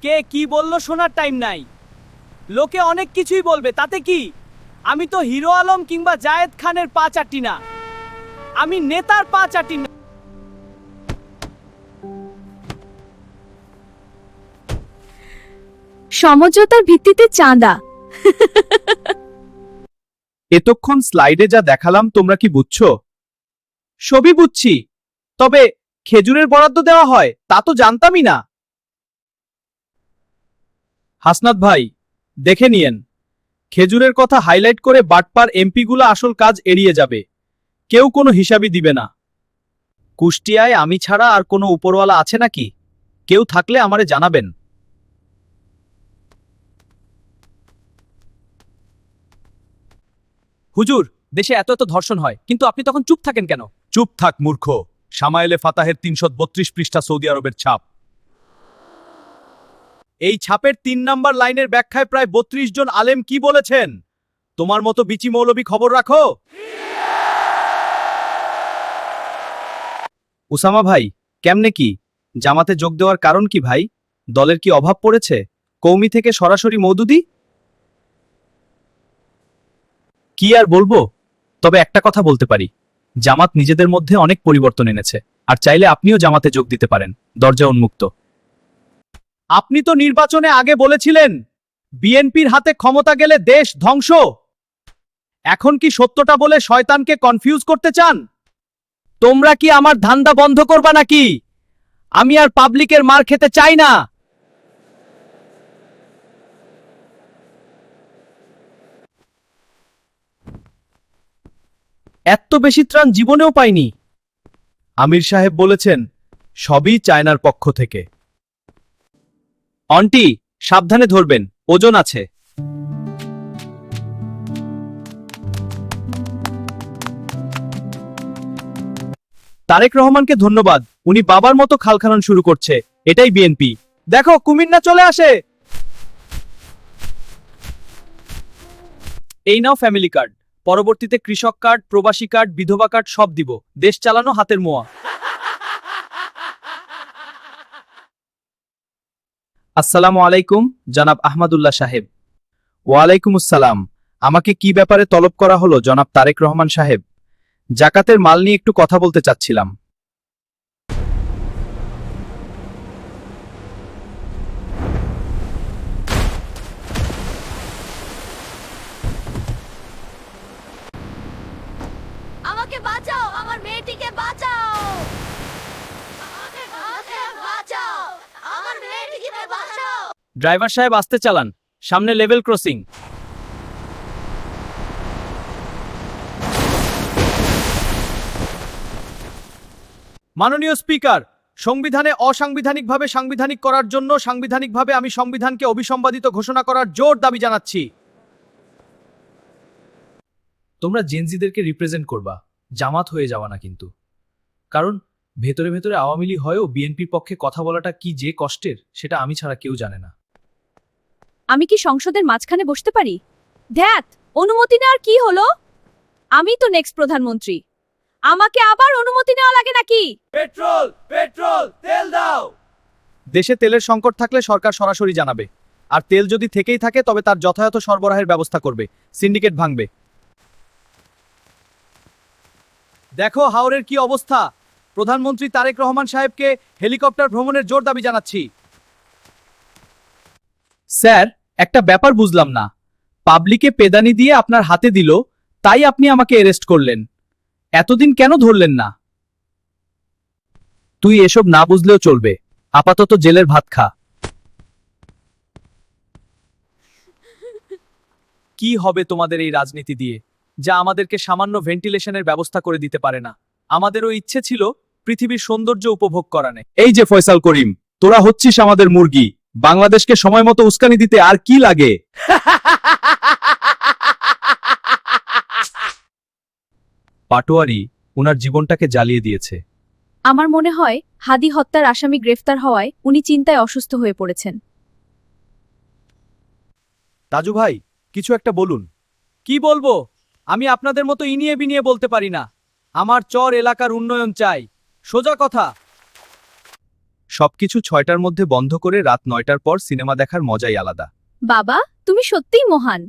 কে কি বললো শোনার টাইম নাই। লোকে অনেক কিছুই বলবে, তাতে কি? আমি তো হিরো আলম কিংবা জায়েদ খানের পা চাটি না, আমি নেতার পা চাটি না। সমঝোতার ভিত্তিতে চাঁদা। এতক্ষণ স্লাইডে যা দেখালাম তোমরা কি বুঝছো? সবই বুঝছি, তবে খেজুরের বরাদ্দ দেওয়া হয় তা তো জানতামই না। হাসনাত ভাই, দেখে নিয়েন, খেজুরের কথা হাইলাইট করে বাটপার এমপিগুলো আসল কাজ এড়িয়ে যাবে, কেউ কোনো হিসাবই দিবে না। কুষ্টিয়ায় আমি ছাড়া আর কোনো উপরওয়ালা আছে নাকি? কেউ থাকলে আমারে জানাবেন। হুজুর, দেশে এত এত ধর্ষণ হয়, কিন্তু আপনি তখন চুপ থাকেন কেন? চুপ থাক মূর্খ, সামায়েলে ফাতাহের ৩৩২ পৃষ্ঠা সৌদি আরবের ছাপ। এই ছাপের ৩ নাম্বার লাইনের ব্যাখ্যায় প্রায় ৩২ জন আলেম কি বলেছেন? তোমার মতো বিচি মৌলবী খবর রাখো। উসামা ভাই, কেমনে কি জামাতে যোগ দেওয়ার কারণ কি ভাই? দলের কি অভাব পড়েছে? কৌমি থেকে সরাসরি মওদুদি? কি আর বলবো, তবে একটা কথা বলতে পারি, জামাত নিজেদের মধ্যে অনেক পরিবর্তন এনেছে, আর চাইলে আপনিও জামাতে যোগ দিতে পারেন, দরজা উন্মুক্ত। আপনি তো নির্বাচনে আগে বলেছিলেন বিএনপির হাতে ক্ষমতা গেলে দেশ ধ্বংস। এখন কি সত্যটা বলে শয়তানকে কনফিউজ করতে চান? তোমরা কি আমার ধান্দা বন্ধ করবা নাকি? আমি আর পাবলিকের মার খেতে চাই না। এত বেশি ত্রাণ জীবনেও পাইনি। আমির সাহেব বলেছেন সবই চায়নার পক্ষ থেকে। অন্টি, সাবধানে ধরবেন, ওজন আছে। তারেক রহমানকে ধন্যবাদ, উনি বাবার মতো খাল খানন শুরু করছে, এটাই বিএনপি। দেখো কুমির না চলে আসে। এই নাও ফ্যামিলি কার্ড, পরবর্তীতে কৃষক কার্ড, প্রবাসী কার্ড, বিধবা কার্ড সব দিব। দেশ চালানো হাতের মোয়া। আসসালামু আলাইকুম জনাব আহমদুল্লাহ সাহেব। ওয়ালাইকুম আসসালাম। আমাকে কি ব্যাপারে তলব করা হলো জনাব তারেক রহমান সাহেব? জাকাতের মাল নিয়ে একটু কথা বলতে চাচ্ছিলাম। আমাকে বাঁচাও, আমার মেয়েটিকে বাঁচাও। আমাকে বাঁচাও, আমার মেয়েটিকে বাঁচাও। ড্রাইভার সাহেব আস্তে চালান, সামনে লেভেল ক্রসিং। মাননীয় স্পিকার, সংবিধানে অসাংবিধানিকভাবে সাংবিধানিক করার জন্য সাংবিধানিকভাবে আমি সংবিধানকে অবিসম্বাদিত ঘোষণা করার জোর দাবি জানাচ্ছি। তোমরা জেনজিদেরকে রিপ্রেজেন্ট করবা, জামাত হয়ে যাওয়া না কিন্তু। কারণ ভেতরে ভেতরে আওয়ামী লীগ হয়েও বিএনপির পক্ষে কথা বলাটা কি যে কষ্টের, সেটা আমি ছাড়া কেউ জানে না। আমি কি সংসদের মাঝখানে বসতে পারি? ধ্যাত, অনুমতি নেওয়ার কি হলো? আমি তো নেক্সট প্রধানমন্ত্রী, আমাকে আবার অনুমতি নেওয়া লাগে নাকি? পেট্রোল পেট্রোল, তেল দাও। দেশে তেলের সংকট থাকলে সরকার সরাসরি জানাবে, আর তেল যদি থেকেই থাকে তবে তার যথাযথ সরবরাহের ব্যবস্থা করবে, সিন্ডিকেট ভাঙবে। দেখো হাওরের কি অবস্থা। প্রধানমন্ত্রী তারেক রহমান সাহেবকে হেলিকপ্টার ভ্রমণের জোর দাবি জানাচ্ছি। স্যার, একটা ব্যাপার বুঝলাম না, পাবলিকে পেদানি দিয়ে আপনার হাতে দিল, তাই আপনি আমাকে অ্যারেস্ট করলেন, এতদিন কেন ধরলেন না? তুই এসব না বুঝলেও চলবে, আপাতত জেলের ভাত খা। কি হবে তোমাদের এই রাজনীতি দিয়ে, যা আমাদেরকে সামান্য ভেন্টিলেশনের ব্যবস্থা করে দিতে পারে না? আমাদেরও ইচ্ছে ছিল পৃথিবীর সৌন্দর্য উপভোগ করানে। এই যে ফয়সাল করিম, তোরা হচ্ছিস আমাদের মুরগি, বাংলাদেশকে সময় মতো উস্কানি দিতে আর কি লাগে? পাটোয়ারি উনার জীবনটাকে জ্বালিয়ে দিয়েছে। আমার মনে হয় হাদি হত্যার আসামি গ্রেফতার হওয়ায় উনি চিন্তায় অসুস্থ হয়ে পড়েছেন। তাজু ভাই, কিছু একটা বলুন। কি বলবো? আমি আপনাদের মতো ইনিয়ে বিনিয়ে বলতে পারি না। আমার চর এলাকার উন্নয়ন চাই, সোজা কথা। সবকিছু 6টার মধ্যে বন্ধ করে রাত 9টার পর সিনেমা দেখার মজাই আলাদা। বাবা তুমি সত্যিই মহান